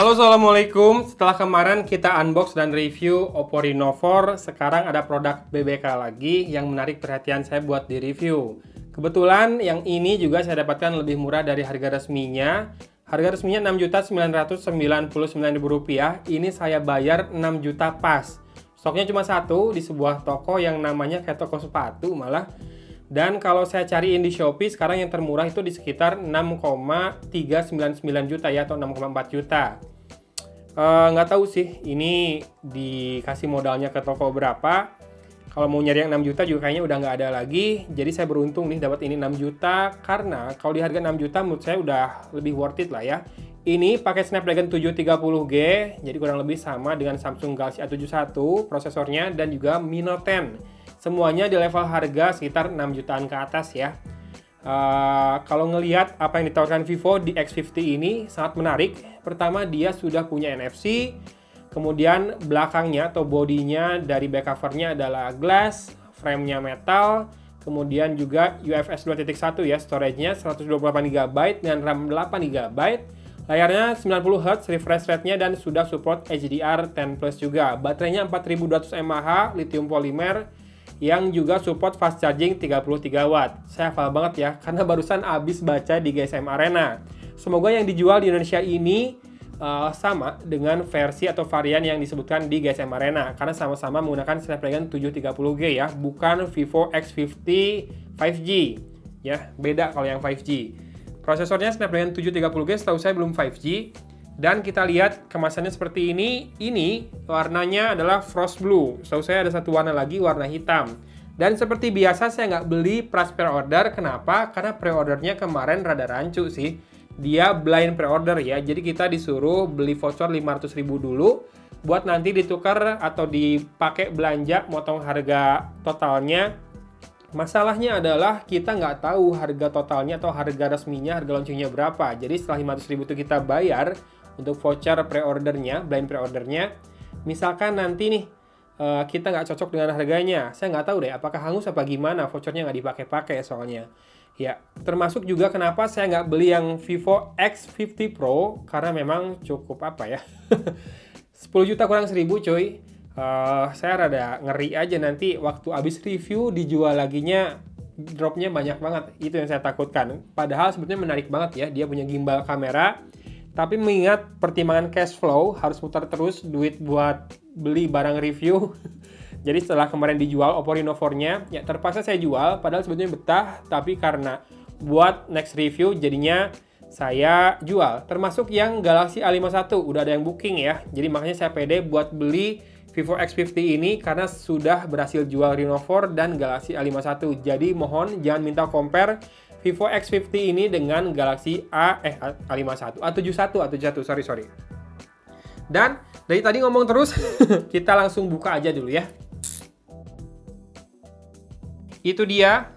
Halo, assalamualaikum. Setelah kemarin kita unbox dan review Oppo Reno 4, sekarang ada produk BBK lagi yang menarik perhatian saya buat di review. Kebetulan yang ini juga saya dapatkan lebih murah dari harga resminya. Harga resminya Rp6.999.000. Ini saya bayar 6 juta pas. Stoknya cuma satu di sebuah toko yang namanya kayak toko sepatu malah. Dan kalau saya cariin di Shopee, sekarang yang termurah itu di sekitar 6,399 juta ya, atau 6,4 juta. Nggak tahu sih, ini dikasih modalnya ke toko berapa. Kalau mau nyari yang 6 juta juga kayaknya udah nggak ada lagi. Jadi saya beruntung nih dapat ini 6 juta, karena kalau di harga 6 juta menurut saya udah lebih worth it lah ya. Ini pakai Snapdragon 730G, jadi kurang lebih sama dengan Samsung Galaxy A71 prosesornya, dan juga Mi Note 10. Semuanya di level harga sekitar 6 jutaan ke atas ya. Kalau ngelihat apa yang ditawarkan Vivo di X50 ini sangat menarik. Pertama, dia sudah punya NFC. Kemudian belakangnya atau bodinya dari back covernya adalah glass, frame-nya metal. Kemudian juga UFS 2.1 ya, storage-nya 128GB dan RAM 8GB. Layarnya 90Hz refresh rate-nya dan sudah support HDR10+ juga. Baterainya 4200 mAh lithium polymer yang juga support fast charging 33 watt. Saya hafal banget ya, karena barusan habis baca di GSM Arena. Semoga yang dijual di Indonesia ini sama dengan versi atau varian yang disebutkan di GSM Arena, karena sama-sama menggunakan Snapdragon 730G ya, bukan Vivo X50 5G ya, beda kalau yang 5G. Prosesornya Snapdragon 730G, setahu saya belum 5G. Dan kita lihat kemasannya seperti ini. Ini warnanya adalah Frost Blue. Setahu saya ada satu warna lagi, warna hitam. Dan seperti biasa saya nggak beli price pre-order. Kenapa? Karena pre-ordernya kemarin rada rancu sih. Dia blind pre-order ya. Jadi kita disuruh beli voucher 500.000 dulu, buat nanti ditukar atau dipakai belanja, motong harga totalnya. Masalahnya adalah kita nggak tahu harga totalnya atau harga resminya, harga launchingnya berapa. Jadi setelah 500.000 itu kita bayar untuk voucher pre-ordernya, blind pre-ordernya. Misalkan nanti nih kita nggak cocok dengan harganya, saya nggak tahu deh apakah hangus apa gimana, vouchernya nggak dipakai-pakai soalnya. Ya, termasuk juga kenapa saya nggak beli yang Vivo X50 Pro, karena memang cukup apa ya, 10 juta kurang 1.000 cuy. Saya rada ngeri aja nanti waktu habis review dijual laginya dropnya banyak banget. Itu yang saya takutkan. Padahal sebetulnya menarik banget ya, dia punya gimbal kamera. Tapi mengingat pertimbangan cash flow, harus muter terus duit buat beli barang review. Jadi setelah kemarin dijual Oppo Reno 4-nya, ya terpaksa saya jual. Padahal sebetulnya betah, tapi karena buat next review jadinya saya jual. Termasuk yang Galaxy A51, udah ada yang booking ya. Jadi makanya saya pede buat beli Vivo X50 ini karena sudah berhasil jual Reno 4 dan Galaxy A51. Jadi mohon jangan minta compare Vivo X50 ini dengan Galaxy A51, sorry. Dan dari tadi ngomong terus, kita langsung buka aja dulu ya. Itu dia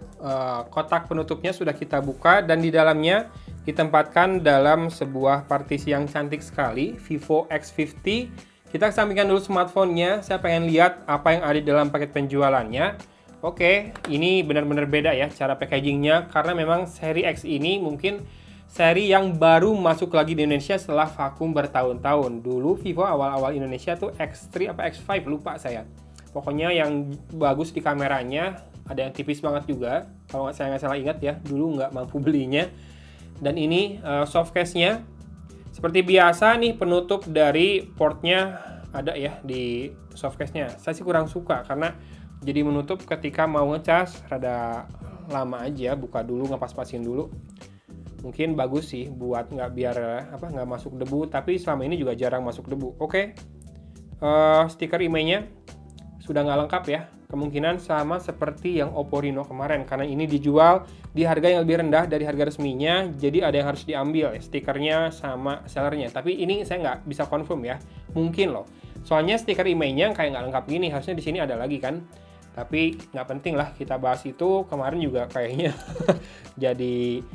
kotak penutupnya sudah kita buka, dan di dalamnya ditempatkan dalam sebuah partisi yang cantik sekali, Vivo X50. Kita sampingkan dulu smartphone-nya, saya pengen lihat apa yang ada di dalam paket penjualannya. Oke, ini benar-benar beda ya cara packagingnya, karena memang seri X ini mungkin seri yang baru masuk lagi di Indonesia setelah vakum bertahun-tahun. Dulu Vivo awal-awal Indonesia tuh X3 apa X5, lupa saya. Pokoknya yang bagus di kameranya, ada yang tipis banget juga, kalau saya nggak salah ingat ya, dulu nggak mampu belinya. Dan ini soft case-nya. Seperti biasa nih, penutup dari portnya ada ya di soft case-nya. Saya sih kurang suka karena jadi menutup ketika mau ngecas rada lama aja, buka dulu, ngepas-pasin dulu. Mungkin bagus sih buat nggak masuk debu, tapi selama ini juga jarang masuk debu. Oke. Stiker IMEI-nya sudah nggak lengkap ya. Kemungkinan sama seperti yang Oppo Reno kemarin, karena ini dijual di harga yang lebih rendah dari harga resminya, jadi ada yang harus diambil ya, stikernya sama sellernya. Tapi ini saya nggak bisa confirm ya, mungkin loh. Soalnya stiker IMEI-nya kayak nggak lengkap gini, harusnya di sini ada lagi kan. Tapi nggak penting lah kita bahas itu, kemarin juga kayaknya jadi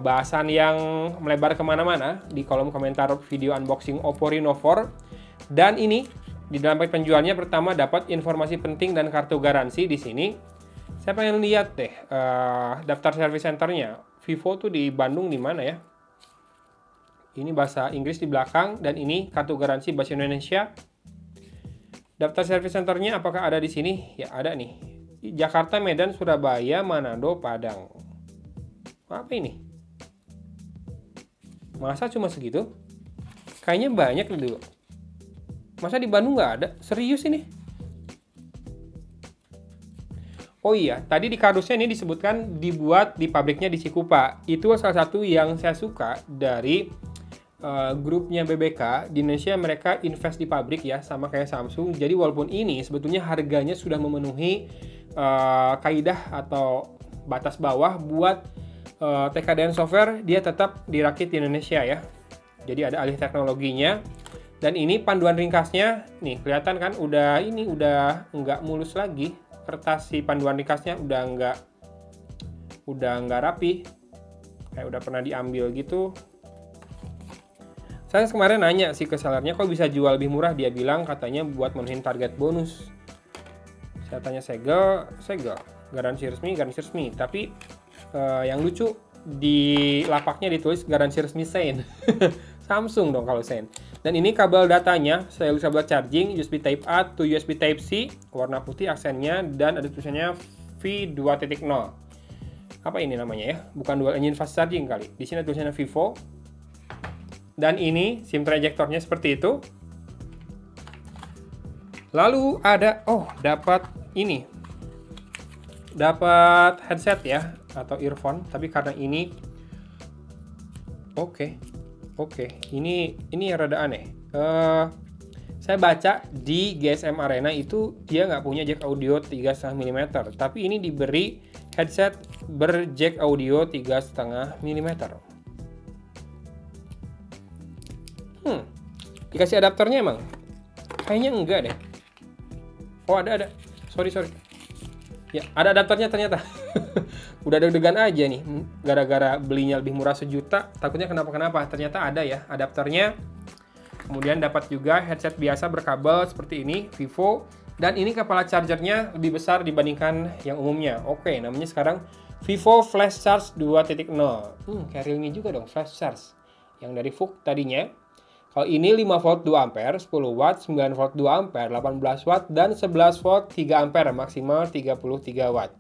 bahasan yang melebar kemana-mana di kolom komentar video unboxing Oppo Reno 4. Dan ini di dalam paket penjualnya pertama dapat informasi penting dan kartu garansi di sini. Saya pengen lihat deh daftar service centernya. Vivo tuh di Bandung di mana ya? Ini bahasa Inggris di belakang, dan ini kartu garansi bahasa Indonesia. Daftar service centernya apakah ada di sini? Ya, ada nih. Jakarta, Medan, Surabaya, Manado, Padang. Apa ini? Masa cuma segitu? Kayaknya banyak dulu. Masa di Bandung nggak ada? Serius ini? Oh iya, tadi di kardusnya ini disebutkan dibuat di pabriknya di Cikupa. Itu salah satu yang saya suka dari grupnya BBK. Di Indonesia mereka invest di pabrik ya, sama kayak Samsung. Jadi walaupun ini sebetulnya harganya sudah memenuhi kaidah atau batas bawah buat TKDN software, dia tetap dirakit di Indonesia ya. Jadi ada alih teknologinya. Dan ini panduan ringkasnya, nih kelihatan kan udah nggak mulus lagi. Kertas si panduan ringkasnya udah nggak rapi, kayak udah pernah diambil gitu. Saya kemarin nanya sih ke sellernya, kok bisa jual lebih murah? Dia bilang katanya buat memenuhi target bonus. Saya tanya segel, garansi resmi. Tapi yang lucu di lapaknya ditulis garansi resmi Sein. Samsung dong kalau Sein. Dan ini kabel datanya, saya kabel charging USB Type A to USB Type C, warna putih aksennya, dan ada tulisannya V2.0. Apa ini namanya ya? Bukan dual engine fast charging kali. Di sini ada tulisannya Vivo. Dan ini SIM trajektornya seperti itu. Lalu ada, dapat ini. Dapat headset ya, atau earphone, tapi karena ini Oke, ini yang rada aneh. Saya baca di GSM Arena itu dia nggak punya jack audio 3,5 mm, tapi ini diberi headset berjack audio 3,5 mm. Dikasih adapternya emang? Kayaknya enggak deh. Oh ada. Sorry. Ya, ada adapternya ternyata. Udah deg-degan aja nih, gara-gara belinya lebih murah 1 juta, takutnya kenapa-kenapa. Ternyata ada ya adapternya. Kemudian dapat juga headset biasa berkabel seperti ini, Vivo. Dan ini kepala chargernya lebih besar dibandingkan yang umumnya. Oke, namanya sekarang Vivo Flash Charge 2.0. Kayak Realme juga dong, Flash Charge. Yang dari VOOC tadinya. Kalau ini 5 volt 2 ampere, 10 watt, 9 volt 2 ampere, 18 watt, dan 11 volt 3 ampere, maksimal 33 watt.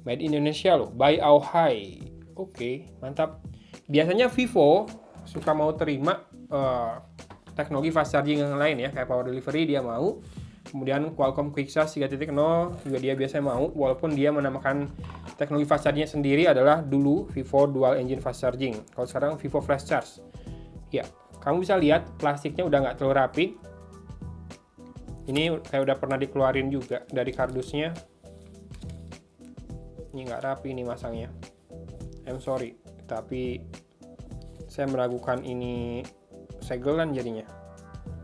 Made in Indonesia loh, by Aohai. Oke, mantap. Biasanya Vivo suka mau terima teknologi fast charging yang lain ya, kayak power delivery dia mau. Kemudian Qualcomm Quick Charge 3.0 juga dia biasanya mau, walaupun dia menamakan teknologi fast charging sendiri adalah dulu Vivo Dual Engine Fast Charging. Kalau sekarang Vivo Flash Charge. Ya, kamu bisa lihat plastiknya udah nggak terlalu rapi. Ini saya udah pernah dikeluarin juga dari kardusnya. Ini nggak rapi nih masangnya. I'm sorry, tapi saya meragukan ini segelan jadinya.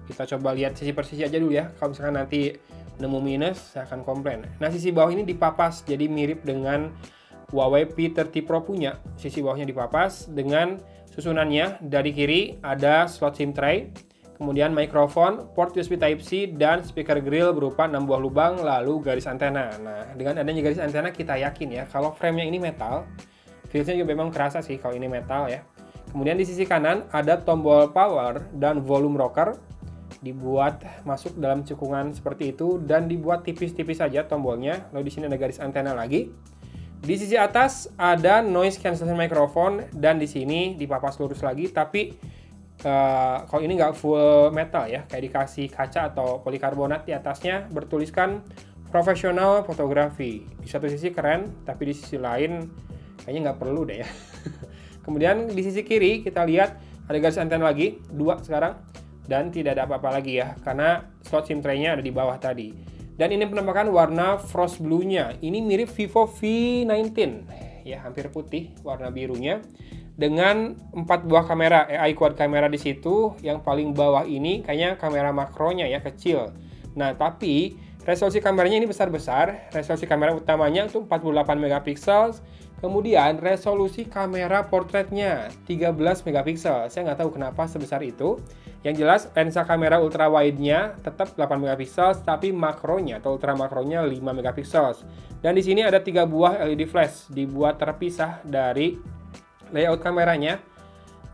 Kita coba lihat sisi per sisi aja dulu ya. Kalau misalkan nanti nemu minus, saya akan komplain. Nah, sisi bawah ini dipapas, jadi mirip dengan Huawei P30 Pro punya. Sisi bawahnya dipapas dengan susunannya. Dari kiri ada slot SIM tray, kemudian mikrofon, port USB Type-C, dan speaker grill berupa 6 buah lubang, lalu garis antena. Nah, dengan adanya garis antena kita yakin ya, kalau frame-nya ini metal, feel-nya juga memang kerasa sih kalau ini metal ya. Kemudian di sisi kanan ada tombol power dan volume rocker, dibuat masuk dalam cekungan seperti itu, dan dibuat tipis-tipis saja tombolnya. Lalu di sini ada garis antena lagi. Di sisi atas ada noise cancellation microphone, dan di sini dipapas lurus lagi, tapi kalau ini nggak full metal ya, kayak dikasih kaca atau polikarbonat. Di atasnya bertuliskan profesional fotografi. Di satu sisi keren, tapi di sisi lain kayaknya nggak perlu deh ya. Kemudian di sisi kiri kita lihat ada garis antena lagi, 2 sekarang, dan tidak ada apa-apa lagi ya, karena slot SIM tray-nya ada di bawah tadi. Dan ini penampakan warna frost blue-nya. Ini mirip Vivo V19 ya, hampir putih warna birunya. Dengan 4 buah kamera, AI quad kamera di situ. Yang paling bawah ini kayaknya kamera makronya ya, kecil. Nah, tapi resolusi kameranya ini besar-besar. Resolusi kamera utamanya itu 48 megapiksel. Kemudian resolusi kamera portretnya 13 megapiksel. Saya nggak tahu kenapa sebesar itu. Yang jelas lensa kamera ultra wide-nya tetap 8 megapiksel, tapi makronya atau ultra makronya 5 megapiksel. Dan di sini ada 3 buah LED flash, dibuat terpisah dari layout kameranya.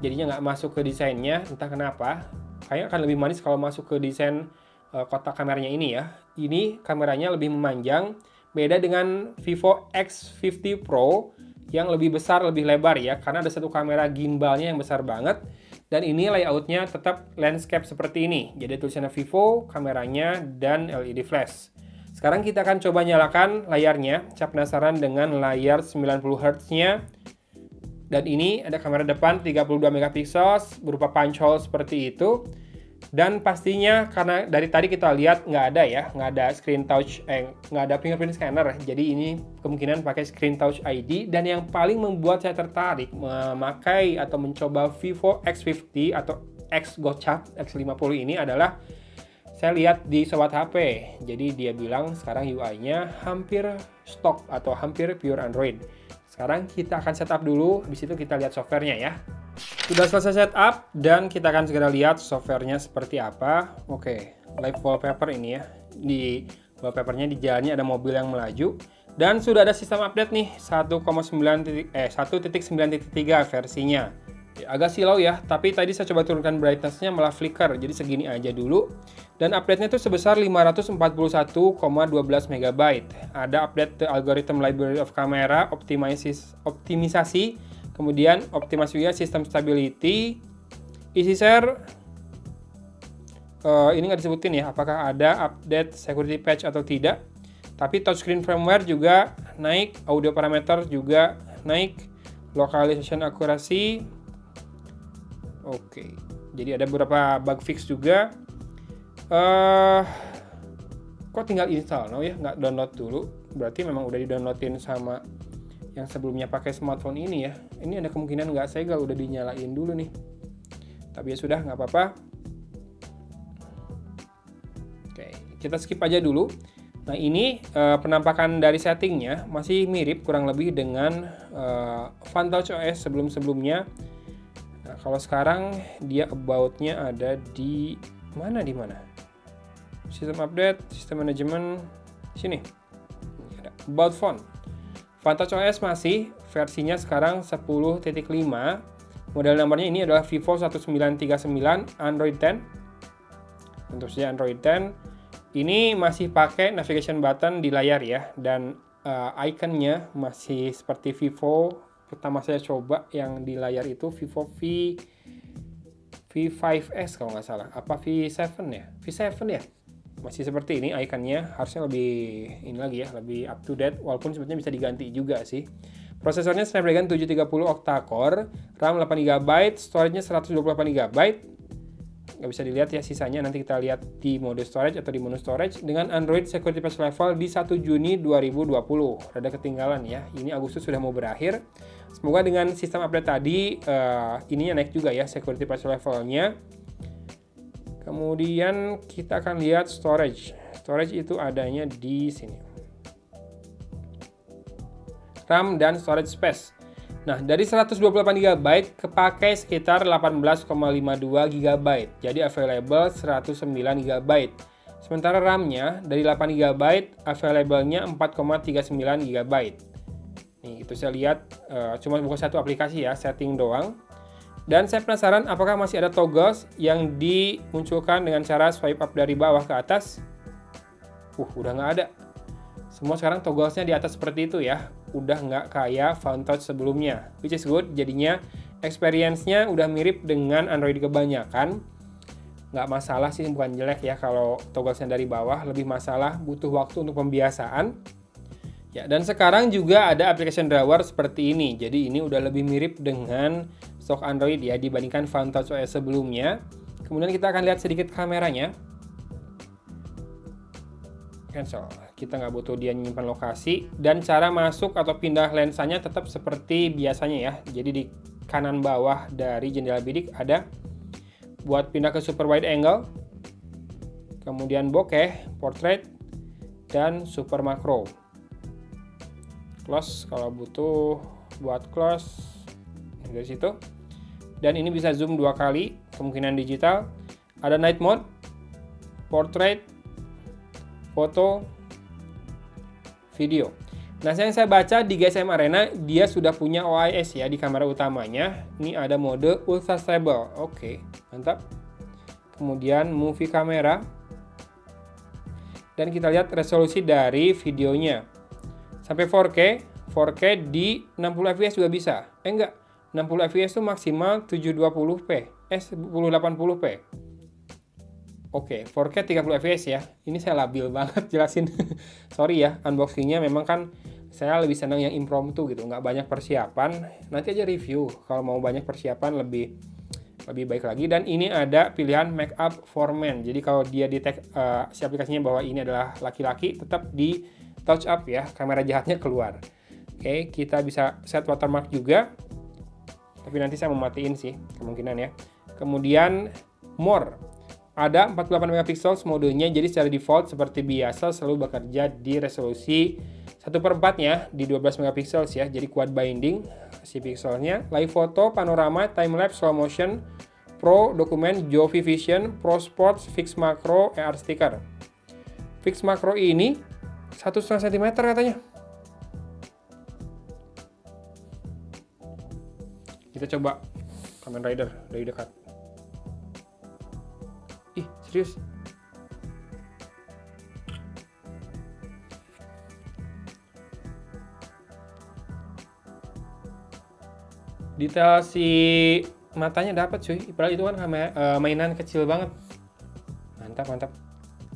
jadinya nggak masuk ke desainnya, entah kenapa. Kayaknya akan lebih manis kalau masuk ke desain kotak kameranya ini ya. Ini kameranya lebih memanjang, beda dengan Vivo X50 Pro yang lebih besar, lebih lebar ya, karena ada satu kamera gimbalnya yang besar banget. Dan ini layoutnya tetap landscape seperti ini. Jadi tulisannya Vivo, kameranya, dan LED flash. Sekarang kita akan coba nyalakan layarnya. Saya penasaran dengan layar 90 Hz-nya. Dan ini ada kamera depan 32 megapiksel berupa punch hole seperti itu. Dan pastinya karena dari tadi kita lihat nggak ada ya, nggak ada screen touch, nggak ada fingerprint scanner. Jadi ini kemungkinan pakai screen touch ID. Dan yang paling membuat saya tertarik memakai atau mencoba Vivo X50 atau X Gocap X50 ini adalah saya lihat di Sobat HP. Jadi dia bilang sekarang UI-nya hampir stock atau hampir pure Android. Sekarang kita akan setup dulu, di situ kita lihat softwarenya ya. Sudah selesai setup dan kita akan segera lihat softwarenya seperti apa. Oke, live wallpaper ini ya. Di wallpapernya di jalannya ada mobil yang melaju dan sudah ada sistem update nih 1.9.3 versinya. Ya, agak silau ya, tapi tadi saya coba turunkan brightness-nya malah flicker, jadi segini aja dulu. Dan update-nya itu sebesar 541,12 MB. Ada update algorithm library of camera, optimisasi, kemudian optimasi juga sistem stability, easy share. Ini nggak disebutin ya, apakah ada update security patch atau tidak. Tapi touchscreen firmware juga naik, audio parameter juga naik, localization accuracy. Oke, jadi ada beberapa bug fix juga. Kok tinggal install no ya, nggak download dulu. Berarti memang udah di-downloadin sama yang sebelumnya pakai smartphone ini ya. Ini ada kemungkinan nggak segel, udah dinyalain dulu nih. Tapi ya sudah, nggak apa-apa. Oke, kita skip aja dulu. Nah ini penampakan dari settingnya masih mirip kurang lebih dengan FunTouch OS sebelum-sebelumnya. Nah, kalau sekarang dia about-nya ada di mana? Sistem update, sistem manajemen, sini. Ada about phone. FunTouch OS masih versinya sekarang 10.5. Model nomornya ini adalah Vivo 1939 Android 10. Tentu saja Android 10. Ini masih pakai navigation button di layar ya, dan ikonnya masih seperti Vivo pertama saya coba yang di layar itu, Vivo V5S kalau nggak salah, apa V7 ya? V7 ya? Masih seperti ini ikonnya, harusnya lebih ini lagi ya, lebih up to date, walaupun sebetulnya bisa diganti juga sih. Prosesornya Snapdragon 730 octa-core, RAM 8GB, storage-nya 128GB. Nggak bisa dilihat ya sisanya, nanti kita lihat di mode storage atau di menu storage, dengan Android Security Patch Level di 1 Juni 2020. Rada ketinggalan ya, ini Agustus sudah mau berakhir. Semoga dengan sistem update tadi ininya naik juga ya security patch levelnya. Kemudian kita akan lihat storage. Storage itu adanya di sini. RAM dan storage space. Nah, dari 128GB kepakai sekitar 18,52 GB. Jadi available 109GB. Sementara RAM-nya dari 8GB available-nya 4,39 GB. Nih, itu saya lihat cuma buka satu aplikasi ya, setting doang. Dan saya penasaran apakah masih ada toggles yang dimunculkan dengan cara swipe up dari bawah ke atas. Udah nggak ada. Semua sekarang togglesnya di atas seperti itu ya. Udah nggak kayak FunTouch sebelumnya. Which is good, jadinya experience-nya udah mirip dengan Android kebanyakan. Nggak masalah sih, bukan jelek ya kalau togglesnya dari bawah. Lebih masalah butuh waktu untuk pembiasaan. Ya, dan sekarang juga ada application drawer seperti ini. Jadi ini udah lebih mirip dengan stok Android ya dibandingkan FunTouch OS sebelumnya. Kemudian kita akan lihat sedikit kameranya. Cancel. Kita nggak butuh dia menyimpan lokasi. Dan cara masuk atau pindah lensanya tetap seperti biasanya ya. Jadi di kanan bawah dari jendela bidik ada buat pindah ke super wide angle. Kemudian bokeh, portrait, dan super macro. Close kalau butuh buat close dari situ. Dan ini bisa zoom 2 kali, kemungkinan digital. Ada night mode, portrait, foto, video. Nah, yang saya baca di GSM Arena, dia sudah punya OIS ya di kamera utamanya. Ini ada mode Ultra Stable. Oke, mantap. Kemudian movie kamera. Dan kita lihat resolusi dari videonya. Sampai 4K. 4K di 60 fps juga bisa. Enggak. 60 fps itu maksimal 720p. 1080p. Oke, 4K 30 fps ya. Ini saya labil banget jelasin. Sorry ya, unboxingnya memang kan saya lebih senang yang impromptu gitu, nggak banyak persiapan. Nanti aja review. Kalau mau banyak persiapan lebih baik lagi. Dan ini ada pilihan make up for men. Jadi kalau dia detect si aplikasinya bahwa ini adalah laki-laki, tetap di touch up ya, kamera jahatnya keluar. Oke, kita bisa set watermark juga. Tapi nanti saya mau matiin sih kemungkinan ya. Kemudian more. Ada 48 megapiksel modenya, jadi secara default seperti biasa selalu bekerja di resolusi 1/4-nya di 12 megapiksel ya, jadi quad binding si pikselnya. Live photo, panorama, time lapse, slow motion, pro, dokumen, Jovi Vision, Pro Sports, fix macro, AR sticker. Fix macro ini 1,5 cm katanya. Kita coba Kamen Rider dari dekat. Ih, serius? Detail si matanya dapat cuy. Padahal itu kan mainan kecil banget. Mantap, mantap.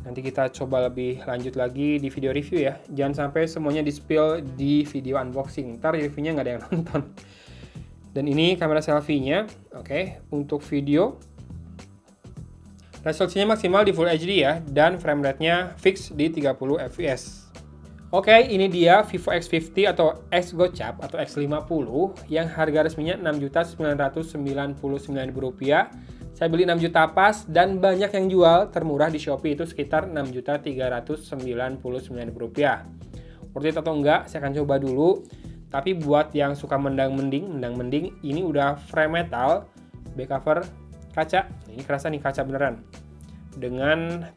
Nanti kita coba lebih lanjut lagi di video review ya. Jangan sampai semuanya di-spill di video unboxing. Ntar reviewnya nggak ada yang nonton. Dan ini kamera selfie-nya. Oke, untuk video resolusinya maksimal di Full HD ya, dan frame rate-nya fix di 30 fps. Oke, ini dia Vivo X50 atau X Gocap atau X50 yang harga resminya Rp6.999.000. Saya beli 6 juta pas, dan banyak yang jual termurah di Shopee itu sekitar Rp6.399.000. Worth it atau enggak, saya akan coba dulu. Tapi buat yang suka mendang-mending, ini udah frame metal, back cover kaca. Ini kerasa nih kaca beneran. Dengan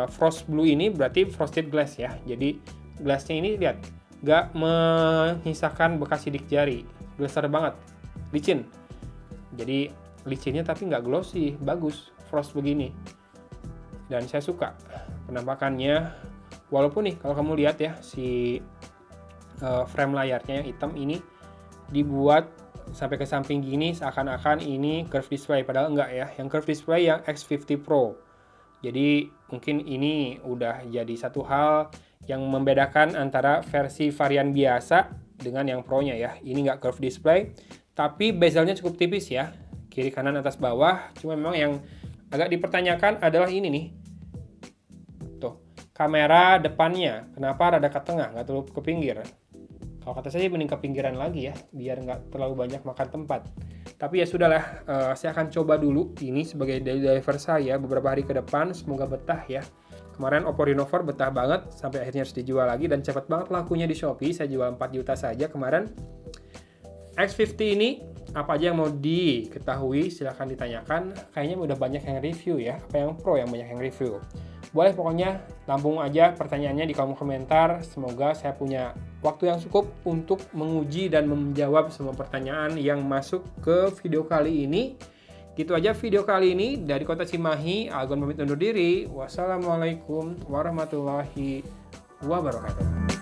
frost blue ini berarti frosted glass ya. Jadi glassnya ini lihat, nggak menyisakan bekas sidik jari. Gleser banget, licin. Jadi licinnya tapi nggak glossy, bagus frost begini. Dan saya suka penampakannya. Walaupun nih kalau kamu lihat ya si frame layarnya yang hitam ini dibuat sampai ke samping gini seakan-akan ini curve display, padahal enggak ya. Yang curve display yang X50 Pro. Jadi mungkin ini udah jadi satu hal yang membedakan antara versi varian biasa dengan yang Pro-nya ya. Ini nggak curve display, tapi bezelnya cukup tipis ya. Kiri kanan atas bawah. Cuma memang yang agak dipertanyakan adalah ini nih. Tuh, kamera depannya. Kenapa rada ke tengah, nggak terlalu ke pinggir? Kalau kata saya mending ke pinggiran lagi ya, biar nggak terlalu banyak makan tempat. Tapi ya sudahlah, saya akan coba dulu ini sebagai daily driver saya beberapa hari ke depan. Semoga betah ya. Kemarin Oppo Reno 4 betah banget, sampai akhirnya harus dijual lagi, dan cepat banget lakunya di Shopee. Saya jual 4 juta saja kemarin. X50 ini, apa aja yang mau diketahui silahkan ditanyakan. Kayaknya udah banyak yang review ya, apa yang Pro yang banyak yang review. Boleh pokoknya tampung aja pertanyaannya di kolom komentar. Semoga saya punya waktu yang cukup untuk menguji dan menjawab semua pertanyaan yang masuk ke video kali ini. Gitu aja video kali ini dari Kota Cimahi. Algon pamit undur diri. Wassalamualaikum warahmatullahi wabarakatuh.